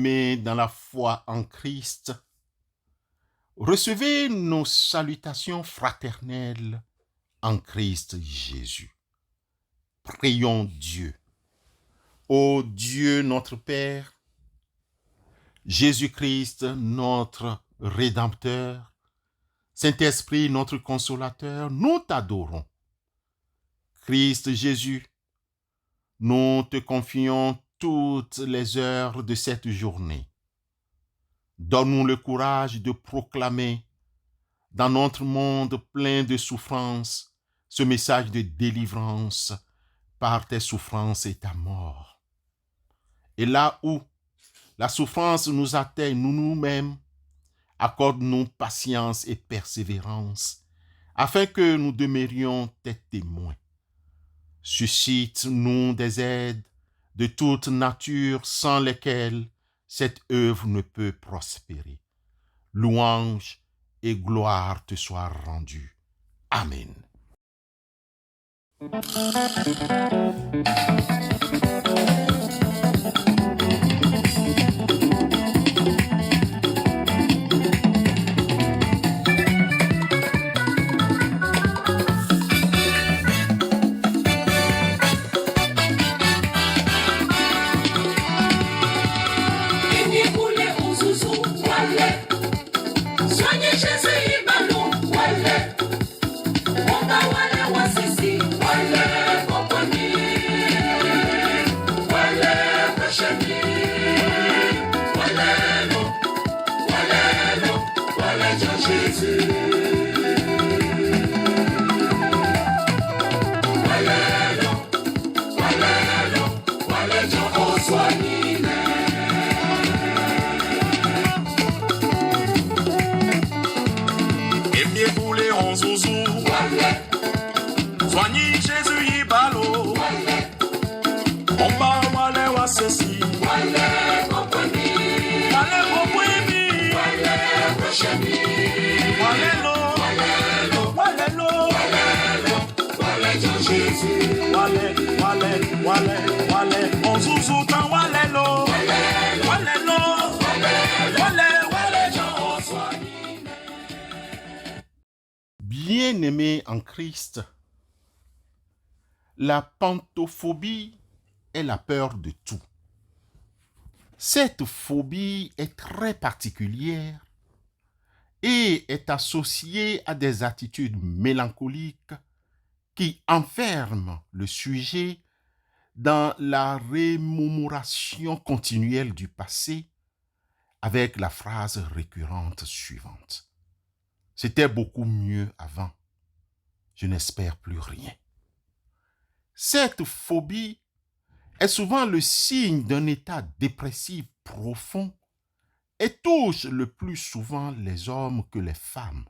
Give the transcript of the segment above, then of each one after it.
Bien-aimés dans la foi en Christ, recevez nos salutations fraternelles en Christ Jésus. Prions Dieu. Ô Dieu notre Père, Jésus-Christ notre Rédempteur, Saint-Esprit notre Consolateur, nous t'adorons. Christ Jésus, nous te confions toutes les heures de cette journée. Donne-nous le courage de proclamer dans notre monde plein de souffrances ce message de délivrance par tes souffrances et ta mort. Et là où la souffrance nous atteigne, nous-mêmes, accorde-nous patience et persévérance, afin que nous demeurions tes témoins. Suscite-nous des aides de toute nature sans lesquelles cette œuvre ne peut prospérer. Louange et gloire te soient rendues. Amen. Soigné Jésus Ibalo, Omba wale wa sesi, wale komponi, wale komponi, wale koshemi, wale lo, wale lo, wale lo, wale lo, wale Jésus, wale, on zouzou tan wale lo, wale lo, wale Jean soigné. Bien-aimés en Christ, la pantophobie est la peur de tout. Cette phobie est très particulière et est associée à des attitudes mélancoliques qui enferment le sujet dans la rémémoration continuelle du passé avec la phrase récurrente suivante. C'était beaucoup mieux avant. Je n'espère plus rien. Cette phobie est souvent le signe d'un état dépressif profond et touche le plus souvent les hommes que les femmes.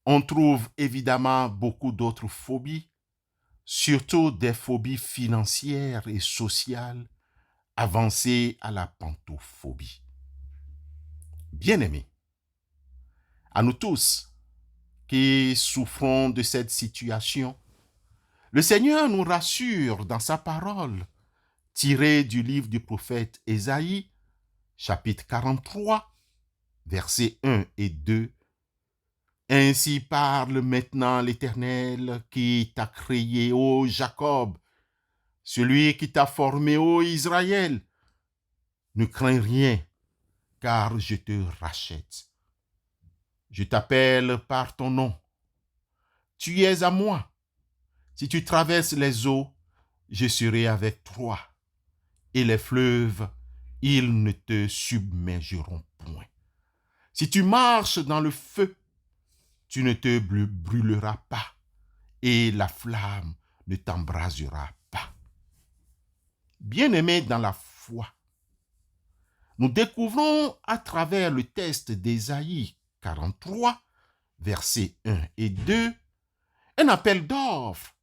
On trouve évidemment beaucoup d'autres phobies, surtout des phobies financières et sociales avancées à la pantophobie. Bien-aimés, à nous tous qui souffrons de cette situation, le Seigneur nous rassure dans sa parole, tirée du livre du prophète Ésaïe, chapitre 43, versets 1 et 2. Ainsi parle maintenant l'Éternel qui t'a créé, ô Jacob, celui qui t'a formé, ô Israël. Ne crains rien, car je te rachète. Je t'appelle par ton nom. Tu es à moi. Si tu traverses les eaux, je serai avec toi. Et les fleuves, ils ne te submergeront point. Si tu marches dans le feu, tu ne te brûleras pas, et la flamme ne t'embrasera pas. Bien-aimés dans la foi, nous découvrons à travers le texte d'Ésaïe 43, versets 1 et 2, un appel d'offre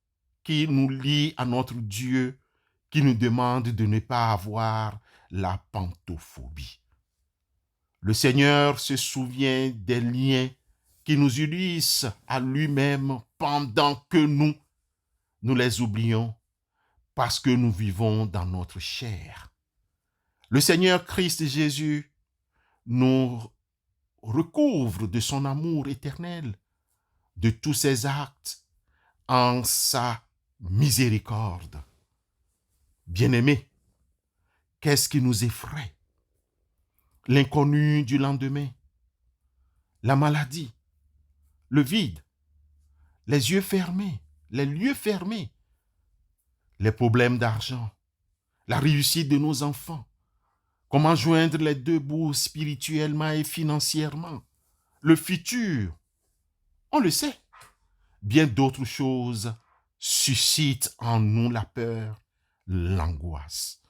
qui nous lie à notre Dieu, qui nous demande de ne pas avoir la pantophobie. Le Seigneur se souvient des liens qui nous unissent à lui-même pendant que nous les oublions parce que nous vivons dans notre chair. Le Seigneur Christ Jésus nous recouvre de son amour éternel, de tous ses actes, en sa miséricorde. Bien-aimés, qu'est-ce qui nous effraie? L'inconnu du lendemain, la maladie, le vide, les yeux fermés, les lieux fermés, les problèmes d'argent, la réussite de nos enfants, comment joindre les deux bouts spirituellement et financièrement, le futur, on le sait. Bien d'autres choses suscitent en nous la peur, l'angoisse.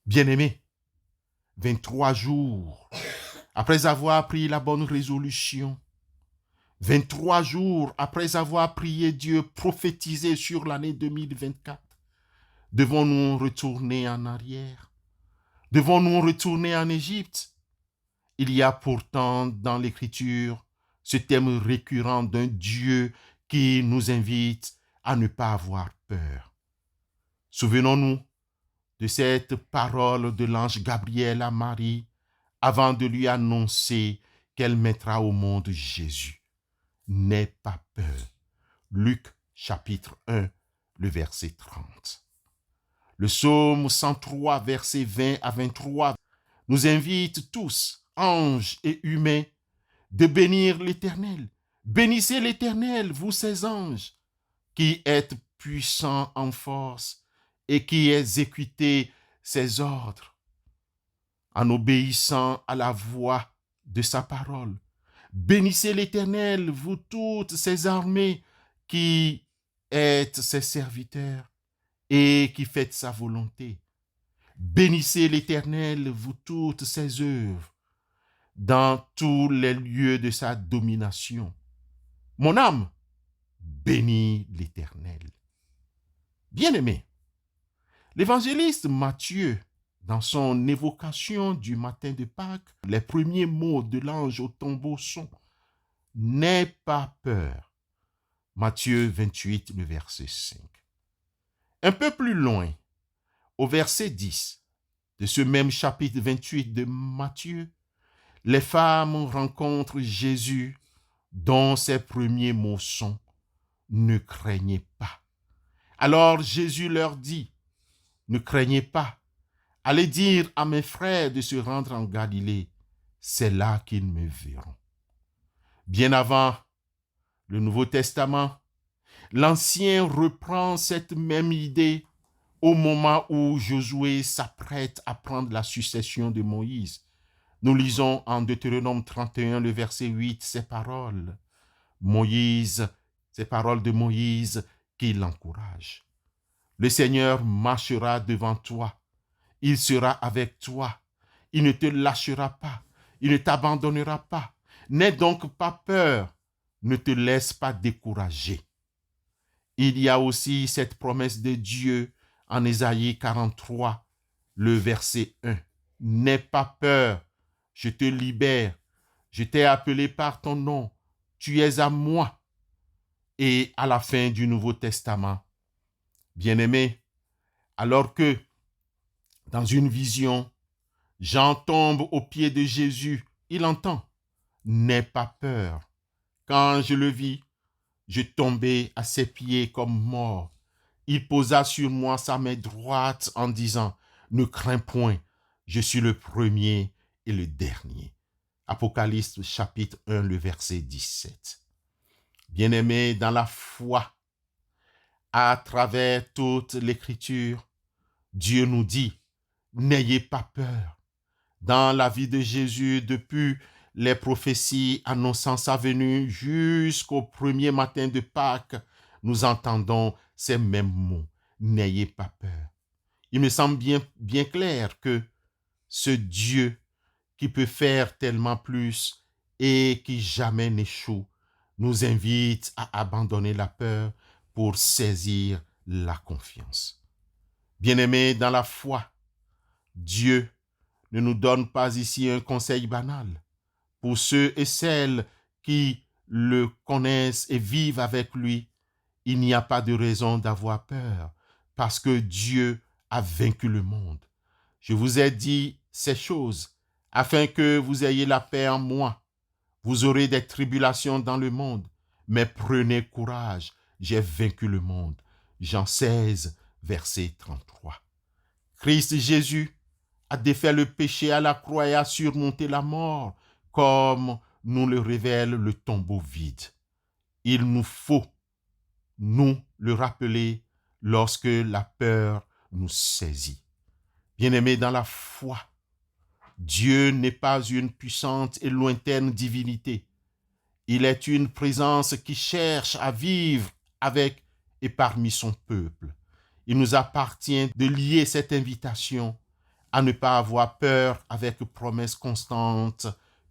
Bien-aimés, 23 jours après avoir pris la bonne résolution, 23 jours après avoir prié Dieu, prophétisé sur l'année 2024, devons-nous retourner en arrière? Devons-nous retourner en Égypte? Il y a pourtant dans l'Écriture ce thème récurrent d'un Dieu qui nous invite à ne pas avoir peur. Souvenons-nous de cette parole de l'ange Gabriel à Marie avant de lui annoncer qu'elle mettra au monde Jésus. N'aie pas peur. Luc chapitre 1, le verset 30. Le psaume 103, versets 20 à 23, nous invite tous, anges et humains, de bénir l'Éternel. Bénissez l'Éternel, vous ses anges, qui êtes puissants en force et qui exécutez ses ordres, en obéissant à la voix de sa parole. Bénissez l'Éternel, vous toutes ses armées, qui êtes ses serviteurs et qui faites sa volonté. Bénissez l'Éternel, vous toutes ses œuvres, dans tous les lieux de sa domination. Mon âme, bénis l'Éternel. Bien-aimé, l'évangéliste Matthieu, dans son évocation du matin de Pâques, les premiers mots de l'ange au tombeau sont « N'aie pas peur ». Matthieu 28, le verset 5. Un peu plus loin, au verset 10 de ce même chapitre 28 de Matthieu, les femmes rencontrent Jésus dont ses premiers mots sont « Ne craignez pas ». Alors Jésus leur dit « Ne craignez pas, allez dire à mes frères de se rendre en Galilée, c'est là qu'ils me verront. » Bien avant le Nouveau Testament, l'Ancien reprend cette même idée au moment où Josué s'apprête à prendre la succession de Moïse. Nous lisons en Deutéronome 31, le verset 8, ces paroles. Ces paroles de Moïse qui l'encouragent. Le Seigneur marchera devant toi. Il sera avec toi. Il ne te lâchera pas. Il ne t'abandonnera pas. N'aie donc pas peur. Ne te laisse pas décourager. Il y a aussi cette promesse de Dieu en Ésaïe 43, le verset 1. N'aie pas peur. Je te libère. Je t'ai appelé par ton nom. Tu es à moi. Et à la fin du Nouveau Testament, bien-aimé, alors que dans une vision, Jean tombe aux pieds de Jésus, il entend « N'aie pas peur ». Quand je le vis, je tombai à ses pieds comme mort. Il posa sur moi sa main droite en disant « Ne crains point, je suis le premier et le dernier ». Apocalypse chapitre 1, le verset 17. Bien-aimés dans la foi, à travers toute l'Écriture, Dieu nous dit « N'ayez pas peur ». Dans la vie de Jésus, depuis les prophéties annonçant sa venue jusqu'au premier matin de Pâques, nous entendons ces mêmes mots. N'ayez pas peur. Il me semble bien clair que ce Dieu qui peut faire tellement plus et qui jamais n'échoue, nous invite à abandonner la peur pour saisir la confiance. Bien-aimés dans la foi, Dieu ne nous donne pas ici un conseil banal. Pour ceux et celles qui le connaissent et vivent avec lui, il n'y a pas de raison d'avoir peur parce que Dieu a vaincu le monde. Je vous ai dit ces choses, afin que vous ayez la paix en moi. Vous aurez des tribulations dans le monde, mais prenez courage, j'ai vaincu le monde. Jean 16, verset 33. Christ Jésus a défait le péché à la croix et a surmonté la mort, comme nous le révèle le tombeau vide. Il nous faut nous le rappeler lorsque la peur nous saisit. Bien-aimés dans la foi, Dieu n'est pas une puissante et lointaine divinité. Il est une présence qui cherche à vivre avec et parmi son peuple. Il nous appartient de lier cette invitation à ne pas avoir peur avec promesse constante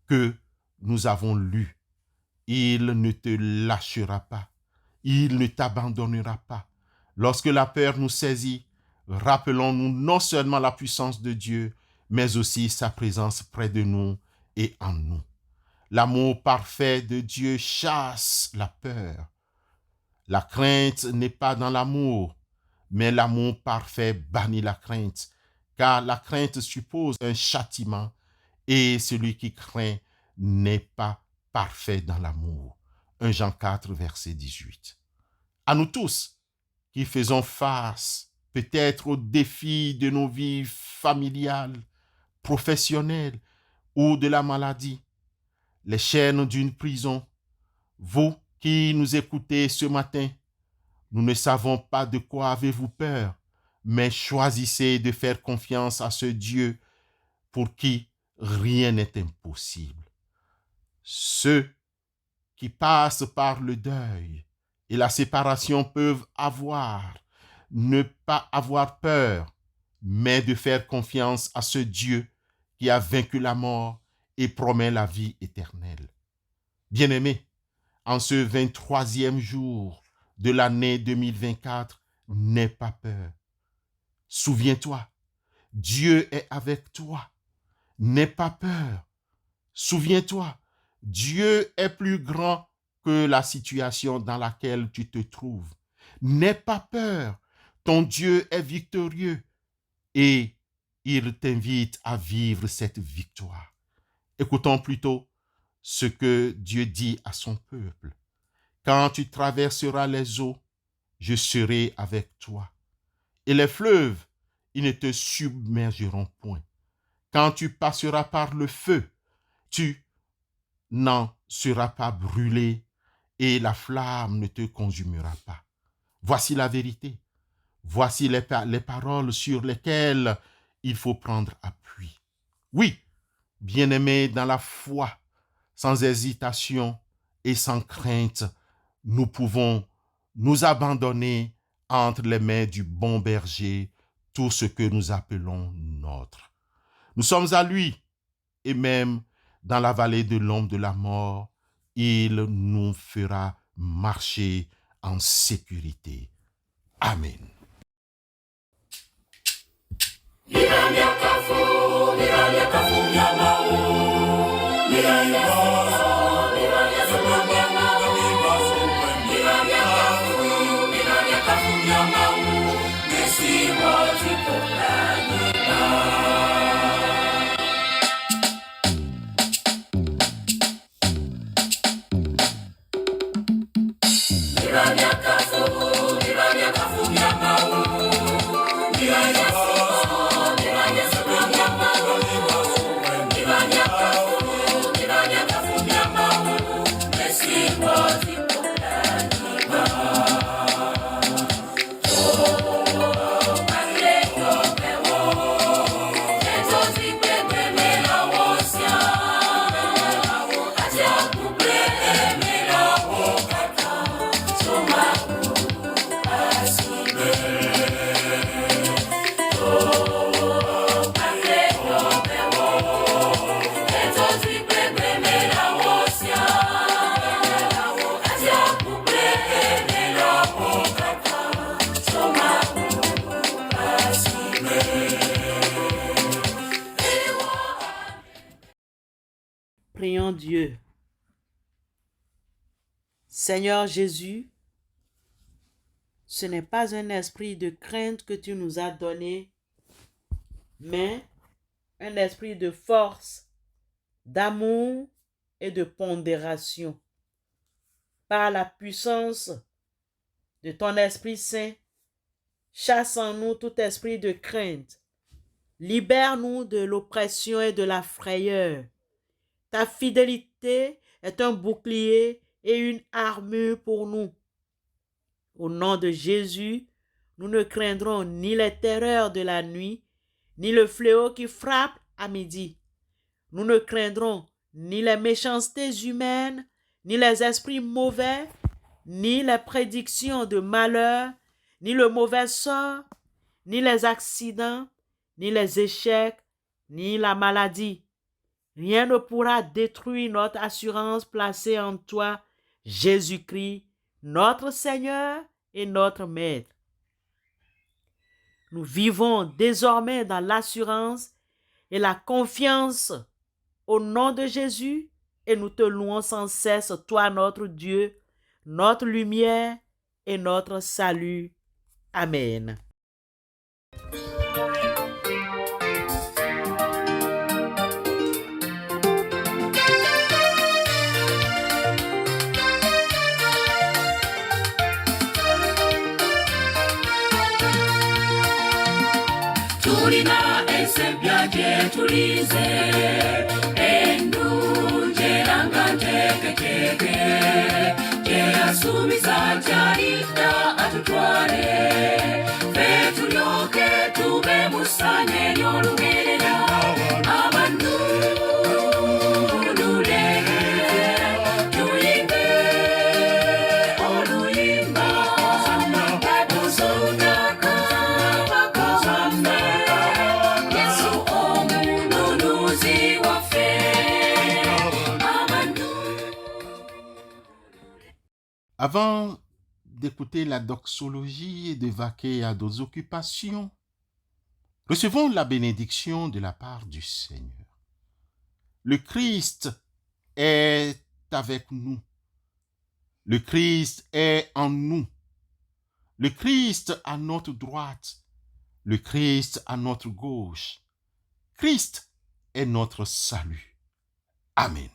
que nous avons lue. Il ne te lâchera pas. Il ne t'abandonnera pas. Lorsque la peur nous saisit, rappelons-nous non seulement la puissance de Dieu, mais aussi sa présence près de nous et en nous. L'amour parfait de Dieu chasse la peur. La crainte n'est pas dans l'amour, mais l'amour parfait bannit la crainte, car la crainte suppose un châtiment et celui qui craint n'est pas parfait dans l'amour. 1 Jean 4, verset 18. À nous tous qui faisons face peut-être aux défis de nos vies familiales, professionnelles ou de la maladie, les chaînes d'une prison, vous qui nous écoutez ce matin, nous ne savons pas de quoi avez-vous peur, mais choisissez de faire confiance à ce Dieu pour qui rien n'est impossible. Ceux qui passent par le deuil et la séparation peuvent ne pas avoir peur, mais de faire confiance à ce Dieu qui a vaincu la mort et promet la vie éternelle. Bien-aimés, en ce 23e jour de l'année 2024, n'aie pas peur. Souviens-toi, Dieu est avec toi. N'aie pas peur. Souviens-toi, Dieu est plus grand que la situation dans laquelle tu te trouves. N'aie pas peur. Ton Dieu est victorieux et il t'invite à vivre cette victoire. Écoutons plutôt ce que Dieu dit à son peuple. Quand tu traverseras les eaux, je serai avec toi. Et les fleuves, ils ne te submergeront point. Quand tu passeras par le feu, tu n'en seras pas brûlé et la flamme ne te consumera pas. Voici la vérité. Voici les paroles sur lesquelles il faut prendre appui. Oui, bien-aimés dans la foi, sans hésitation et sans crainte, nous pouvons nous abandonner entre les mains du bon berger, tout ce que nous appelons nôtre. Nous sommes à lui, et même dans la vallée de l'ombre de la mort, il nous fera marcher en sécurité. Amen. Prions Dieu. Seigneur Jésus, ce n'est pas un esprit de crainte que tu nous as donné, mais un esprit de force, d'amour et de pondération. Par la puissance de ton Esprit Saint, chasse en nous tout esprit de crainte. Libère-nous de l'oppression et de la frayeur. Ta fidélité est un bouclier et une armure pour nous. Au nom de Jésus, nous ne craindrons ni les terreurs de la nuit, ni le fléau qui frappe à midi. Nous ne craindrons ni les méchancetés humaines, ni les esprits mauvais, ni les prédictions de malheur, ni le mauvais sort, ni les accidents, ni les échecs, ni la maladie. Rien ne pourra détruire notre assurance placée en toi, Jésus-Christ, notre Seigneur et notre Maître. Nous vivons désormais dans l'assurance et la confiance au nom de Jésus et nous te louons sans cesse, toi notre Dieu, notre lumière et notre salut. Amen. Tulina esempya gye tulize ennungi era nga nteeketeeke gye yasuubiza gy'alidda atutwale ffe tulyoke tube mu ssanyu ery'olubeerera abanunule tuyimbe oluyimba katuzunaka bakazambe Yesu omununuzi waffe Avant d'écouter la doxologie et de vaquer à d'autres occupations, recevons la bénédiction de la part du Seigneur. Le Christ est avec nous. Le Christ est en nous. Le Christ à notre droite. Le Christ à notre gauche. Christ est notre salut. Amen.